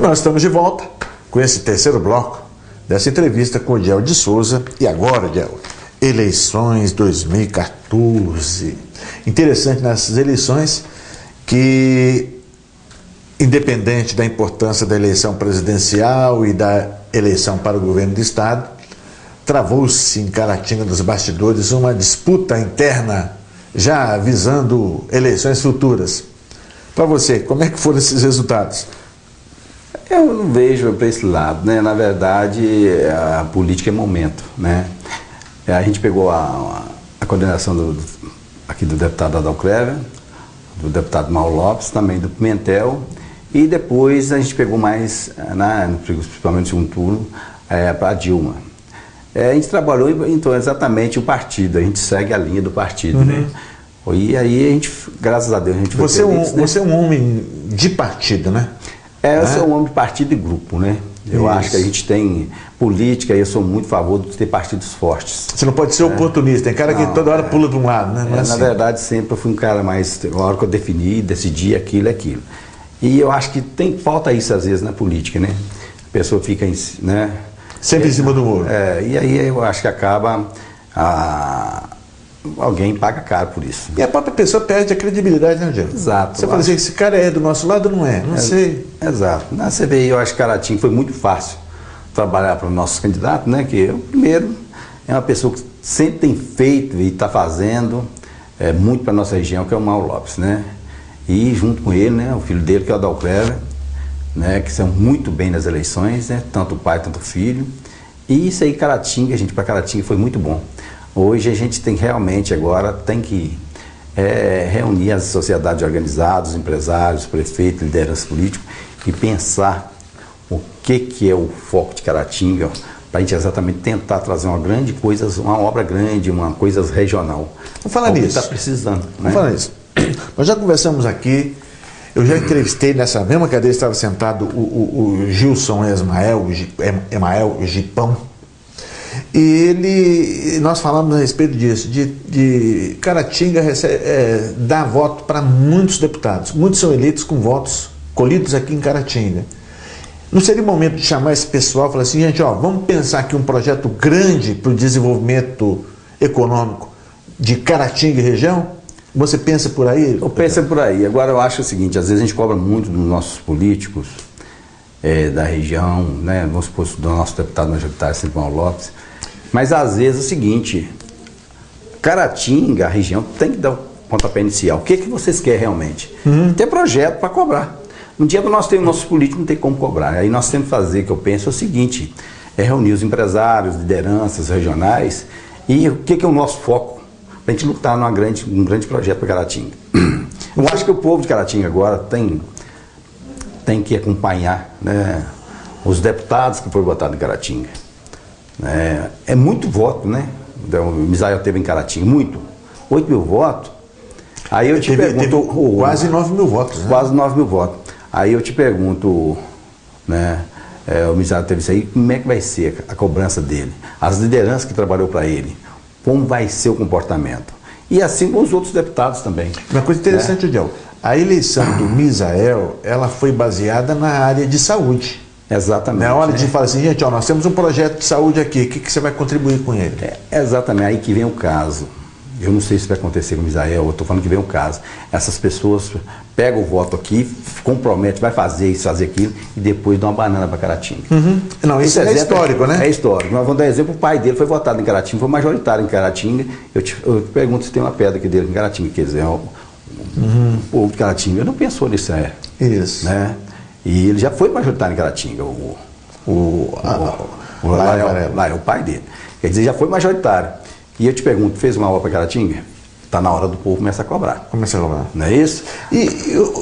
nós estamos de volta com esse terceiro bloco dessa entrevista com o Diel de Souza. E agora, Diel, eleições 2014. Interessante nessas eleições que, independente da importância da eleição presidencial e da eleição para o governo do Estado, travou-se em Caratinga dos bastidores uma disputa interna já visando eleições futuras. Para você, como é que foram esses resultados? Eu não vejo para esse lado, né? Na verdade, a política é momento, né? A gente pegou a coordenação aqui do deputado Adal Clever, do deputado Mauro Lopes, também do Pimentel, e depois a gente pegou mais, principalmente no segundo turno, para a Dilma. A gente trabalhou, então, exatamente o partido, a gente segue a linha do partido, né? E aí a gente, graças a Deus, a gente foi feliz, né? Você é um homem de partido, né? Eu sou um homem de partido e grupo, né? Eu acho que a gente tem política e eu sou muito a favor de ter partidos fortes. Você não pode ser oportunista, tem cara que toda hora pula para um lado, né? Na verdade, sempre eu fui um cara mais, na hora que eu decidi aquilo. E eu acho que falta isso às vezes na política, né? A pessoa fica, né? Sempre em cima do muro. E aí eu acho que acaba, alguém paga caro por isso. E a própria pessoa perde a credibilidade, né, Diego? Exato. Você fala assim, esse cara é do nosso lado ou não é? Não sei. Exato. Na CBI eu acho que Caratinga foi muito fácil trabalhar para os nossos candidatos, né? Que eu, primeiro, é uma pessoa que sempre tem feito e está fazendo muito para a nossa região, que é o Mauro Lopes, né? E junto com ele, né, o filho dele, que é o Adal Clever, né, que são muito bem nas eleições, né? Tanto o pai, tanto o filho. E isso aí, Caratinga, para Caratinga foi muito bom. Hoje a gente tem realmente agora, tem que reunir as sociedades organizadas, os empresários, prefeitos, lideranças políticos e pensar o que é o foco de Caratinga para a gente exatamente tentar trazer uma grande coisa, uma obra grande, uma coisa regional. Vamos falar nisso. Está precisando. Vamos falar nisso. Nós já conversamos aqui, eu já entrevistei nessa mesma cadeira, estava sentado o Gilson Emael Gipão. E nós falamos a respeito disso, de Caratinga dá voto para muitos deputados. Muitos são eleitos com votos colhidos aqui em Caratinga. Não seria o momento de chamar esse pessoal e falar assim, gente, vamos pensar aqui um projeto grande para o desenvolvimento econômico de Caratinga e região? Você pensa por aí? Eu penso por aí. Agora eu acho o seguinte, às vezes a gente cobra muito dos nossos políticos da região, né? Vamos supor, do nosso deputado majoritário, Silvão Lopes. Mas às vezes é o seguinte, Caratinga, a região, tem que dar o pontapé inicial. O que vocês querem realmente? Ter projeto para cobrar. No dia que nós temos nossos políticos, não tem como cobrar. Aí nós temos que fazer, que eu penso, é o seguinte, reunir os empresários, lideranças regionais, e o que é o nosso foco? Para a gente lutar num grande projeto para Caratinga. Eu acho que o povo de Caratinga agora tem que acompanhar, né, os deputados que foram votados em Caratinga. É muito voto, né? O Misael teve em Caratinga, muito. 8 mil votos. Aí eu te pergunto... Quase 9 mil votos. Né? Quase 9 mil votos. Aí eu te pergunto, né? O Misael teve isso aí, como é que vai ser a cobrança dele? As lideranças que trabalhou para ele, como vai ser o comportamento? E assim com os outros deputados também. Uma coisa interessante, Diel, a eleição do Misael, ela foi baseada na área de saúde. Exatamente. Na hora de falar assim, gente, nós temos um projeto de saúde aqui, o que você vai contribuir com ele? Exatamente, aí que vem o caso. Eu não sei se vai acontecer com o Misael, eu estou falando que vem o caso. Essas pessoas pegam o voto aqui, comprometem, vai fazer isso, fazer aquilo, e depois dão uma banana para Caratinga. Não, isso é histórico, né? É histórico. Nós vamos dar exemplo, o pai dele foi votado em Caratinga, foi majoritário em Caratinga. Eu te pergunto se tem uma pedra aqui dele em Caratinga, quer dizer, o povo de Caratinga não pensou nisso, Isso. Né? E ele já foi majoritário em Caratinga, lá é o pai dele. Quer dizer, já foi majoritário. E eu te pergunto, fez uma obra para Caratinga? Está na hora do povo começar a cobrar. Começar a cobrar. Não é isso? E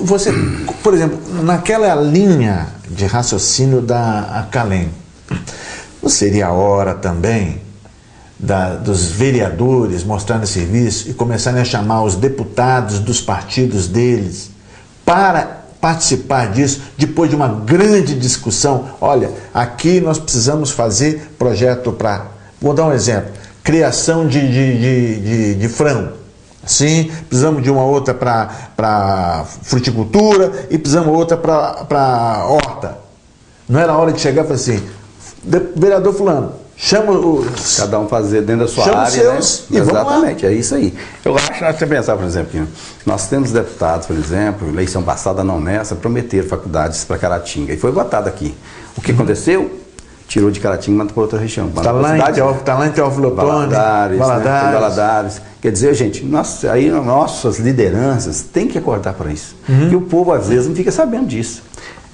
você, por exemplo, naquela linha de raciocínio da Acalem, não seria a hora também dos vereadores mostrarem serviço e começarem a chamar os deputados dos partidos deles para participar disso depois de uma grande discussão? Olha, aqui nós precisamos fazer projeto para... Vou dar um exemplo. Criação de frango. Sim, precisamos de uma outra para fruticultura e precisamos outra para horta. Não era hora de chegar e falar assim, vereador fulano, chama os... Cada um fazer dentro da sua chama área, os seus, né? e vamos lá. Exatamente, é isso aí. Eu acho que nós temos que pensar, por exemplo, que nós temos deputados, por exemplo, eleição passada, não nessa, prometeram faculdades para Caratinga, e foi votado aqui. O que aconteceu? Tirou de Caratinga e mandou para outra região. Está lá em Teófilo Otoni, Valadares. Quer dizer, gente, nossas lideranças têm que acordar para isso. E o povo, às vezes, não fica sabendo disso.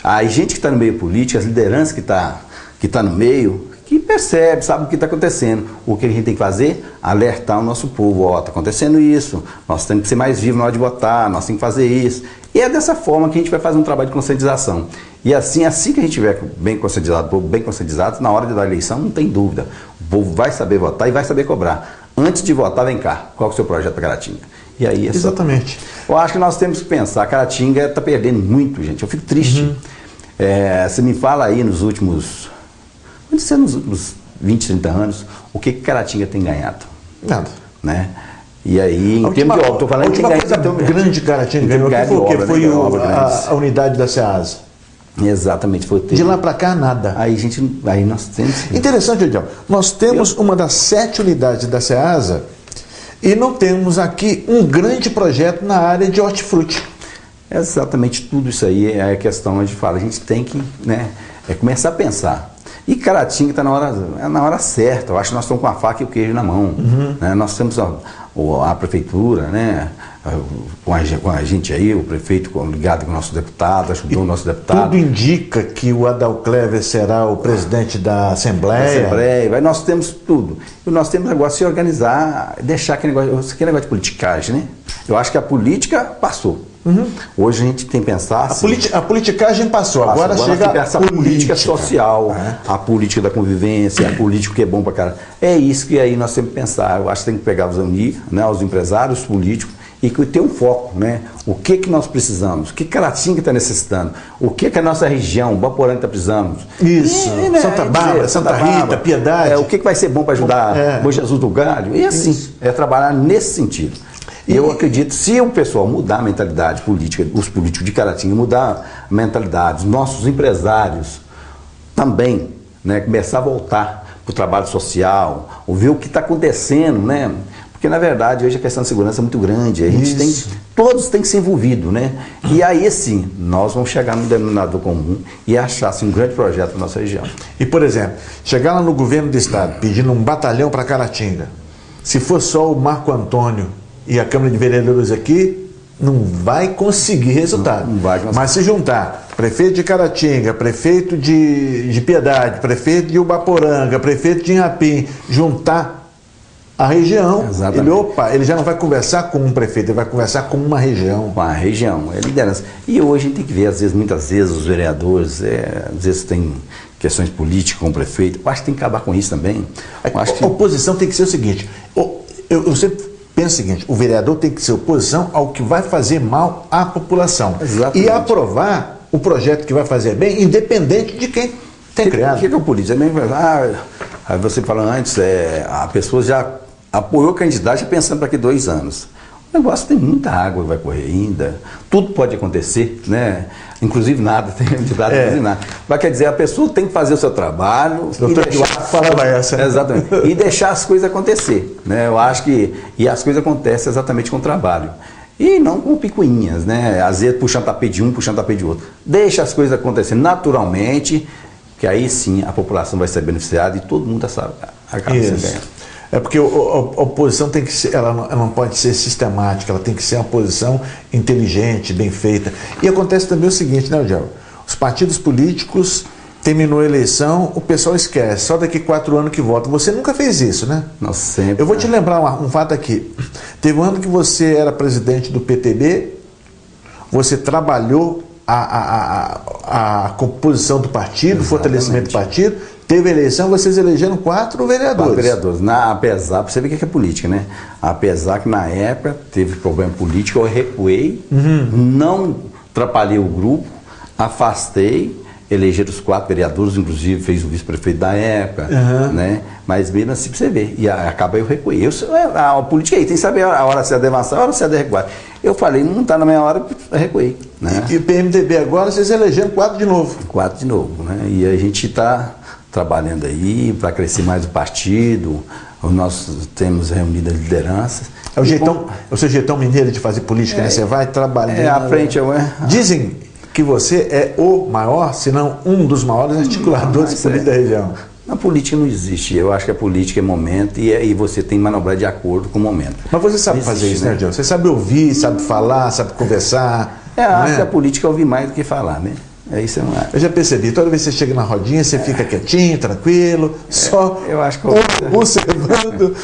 A gente que está no meio político, as lideranças que tá no meio, que percebe, sabe o que está acontecendo. O que a gente tem que fazer? Alertar o nosso povo. Ó, está acontecendo isso, nós temos que ser mais vivos na hora de votar, nós temos que fazer isso. E é dessa forma que a gente vai fazer um trabalho de conscientização. E assim que a gente tiver bem conscientizado, o povo bem conscientizado, na hora de dar a eleição, não tem dúvida. O povo vai saber votar e vai saber cobrar. Antes de votar, vem cá, qual é o seu projeto para Caratinga? E aí é exatamente. Eu acho que nós temos que pensar, Caratinga está perdendo muito, gente. Eu fico triste. Você me fala aí nos últimos 20, 30 anos, o que Caratinga tem ganhado? Nada. Né? E aí, em termos de obra, estou falando que coisa grande de Caratinga ganhou, foi a unidade da SEASA. Exatamente, foi de lá para cá, nada. Aí nós temos... Interessante, Ediel. Nós temos uma das 7 unidades da SEASA e não temos aqui um grande projeto na área de hortifruti. Exatamente, tudo isso aí é a questão de fala. A gente tem que começar a pensar. E Caratinga está na hora certa. Eu acho que nós estamos com a faca e o queijo na mão. Né? Nós temos a prefeitura, né? Com a gente aí, o prefeito ligado com o nosso deputado, ajudou o nosso deputado. Tudo indica que o Adalclever será o presidente da Assembleia. Nós temos tudo. E nós temos agora se organizar, deixar aquele negócio de politicagem, né? Eu acho que a política passou. Hoje a gente tem que pensar assim, a politicagem passou, agora chega a política social, a política da convivência, a política que é bom para cara. É isso que aí nós temos que pensar. Eu acho que tem que pegar os empresários, os políticos, e ter um foco, né? O que nós precisamos, o que Caratinga está necessitando, o que a nossa região, Baporanga está precisando. Isso, Santa Bárbara, Santa Rita, Piedade. O que vai ser bom para ajudar Bom Jesus do Galho. E assim, trabalhar nesse sentido. E eu acredito, se o pessoal mudar a mentalidade política, os políticos de Caratinga mudar a mentalidade, os nossos empresários também, né, começar a voltar para o trabalho social, ouvir o que está acontecendo, né? Porque, na verdade, hoje a questão de segurança é muito grande. A gente todos têm que ser envolvidos, né? E aí, sim, nós vamos chegar no denominador comum e achar assim, um grande projeto para a nossa região. E, por exemplo, chegar lá no governo do estado pedindo um batalhão para Caratinga, se for só o Marco Antônio e a Câmara de Vereadores aqui, não vai conseguir resultado. Não vai conseguir. Mas se juntar prefeito de Caratinga, prefeito de Piedade, prefeito de Ubaporanga, prefeito de Inhapim, juntar a região, ele já não vai conversar com um prefeito, ele vai conversar com uma região. Com a região, é liderança. E hoje a gente tem que ver, muitas vezes, os vereadores, às vezes tem questões políticas com o prefeito. Eu acho que tem que acabar com isso também. A oposição tem que ser o seguinte, eu sempre penso o seguinte, o vereador tem que ser oposição ao que vai fazer mal à população. Exatamente. E aprovar o projeto que vai fazer bem, independente de quem tem criado. O que é o político? Você falou antes, a pessoa já apoiou o candidato já pensando para daqui 2 anos. O negócio tem muita água que vai correr ainda, tudo pode acontecer, né? Inclusive nada, tem candidato, inclusive nada. Mas quer dizer, a pessoa tem que fazer o seu trabalho exatamente, e deixar as coisas acontecer, né? Eu acho que as coisas acontecem exatamente com o trabalho. E não com picuinhas, né? Às vezes puxando tapete de um, puxando tapete de outro. Deixa as coisas acontecerem naturalmente, que aí sim a população vai ser beneficiada e todo mundo acaba sendo ganhando. É porque a oposição tem que ser, ela não pode ser sistemática, ela tem que ser uma oposição inteligente, bem feita. E acontece também o seguinte, né, Diego? Os partidos políticos, terminou a eleição, o pessoal esquece, só daqui 4 anos que vota. Você nunca fez isso, né? Não, sempre. Eu vou te lembrar um fato aqui. Teve um ano que você era presidente do PTB, você trabalhou a composição do partido, o fortalecimento do partido. Teve eleição, vocês elegeram 4 vereadores. 4 vereadores. Apesar, para você ver o que é política, né? Apesar que na época teve problema político, eu recuei, não atrapalhei o grupo, afastei, elegeram os 4 vereadores, inclusive fez o vice-prefeito da época, né? Mas mesmo assim, para você ver, e acaba eu recuei. A política aí, tem que saber a hora certa de avançar, a hora certa de recuar. Eu falei, não está na minha hora, recuei. Né? E o PMDB agora, vocês elegeram 4 de novo. 4 de novo, né? E a gente está trabalhando aí para crescer mais o partido, nós temos reunido as lideranças. É o seu jeitão mineiro de fazer política, né? Você vai trabalhando. À frente, Dizem que você é o maior, se não um dos maiores articuladores políticos da região. A política não existe. Eu acho que a política é momento e você tem que manobrar de acordo com o momento. Mas você sabe fazer isso, né, João? Você sabe ouvir, sabe falar, sabe conversar. Acho que a política é ouvir mais do que falar, né? Isso eu já percebi, toda vez que você chega na rodinha, você fica quietinho, tranquilo, só eu acho que observando.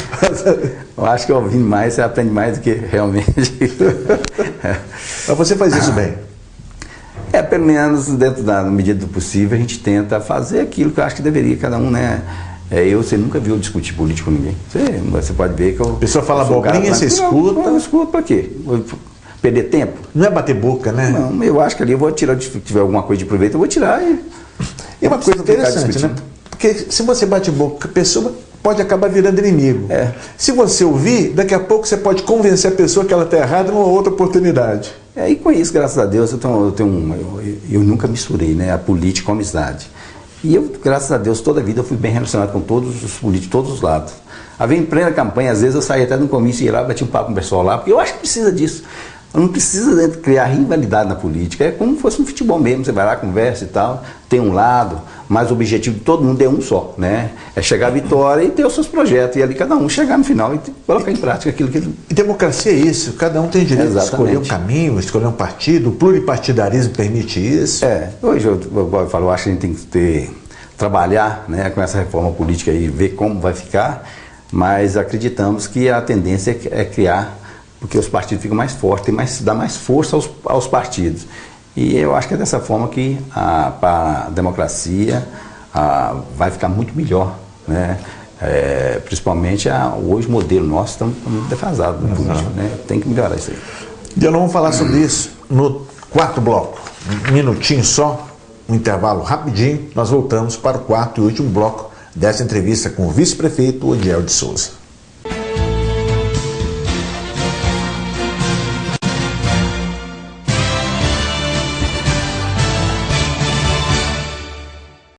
Eu acho que ouvindo mais, você aprende mais do que realmente. Mas você faz isso bem. Pelo menos dentro da medida do possível, a gente tenta fazer aquilo que eu acho que deveria cada um, né? Você nunca viu discutir política com ninguém. Você pode ver que eu... A pessoa fala abobrinha, você escuta. Não escuta pra quê? Perder tempo? Não é bater boca, né? Não, eu acho que ali eu vou tirar, se tiver alguma coisa de proveito, eu vou tirar e uma coisa interessante, né? Porque se você bate boca, a pessoa pode acabar virando inimigo. Se você ouvir, daqui a pouco você pode convencer a pessoa que ela está errada numa outra oportunidade. E com isso, graças a Deus, eu nunca misturei, né, a política com a amizade. E eu, graças a Deus, toda a vida eu fui bem relacionado com todos os políticos, todos os lados. Havia em plena campanha, às vezes eu saía até de um comício e ia lá, batia um papo com o pessoal lá, porque eu acho que precisa disso. Não precisa criar rivalidade na política, é como se fosse um futebol mesmo, você vai lá, conversa e tal, tem um lado, mas o objetivo de todo mundo é um só, né? É chegar à vitória e ter os seus projetos, e ali cada um chegar no final e colocar em prática aquilo que ele... E democracia é isso, cada um tem direito de escolher um caminho, escolher um partido, o pluripartidarismo permite isso. Hoje eu falo, eu acho que a gente tem que trabalhar, né, com essa reforma política e ver como vai ficar, mas acreditamos que a tendência é criar, porque os partidos ficam mais fortes, dá mais força aos partidos. E eu acho que é dessa forma que a democracia vai ficar muito melhor, né? Principalmente hoje o modelo nosso está muito defasado, né? Tem que melhorar isso aí. E eu não vou falar sobre isso no quarto bloco. Um minutinho só, um intervalo rapidinho, nós voltamos para o quarto e último bloco dessa entrevista com o vice-prefeito Odiel de Souza.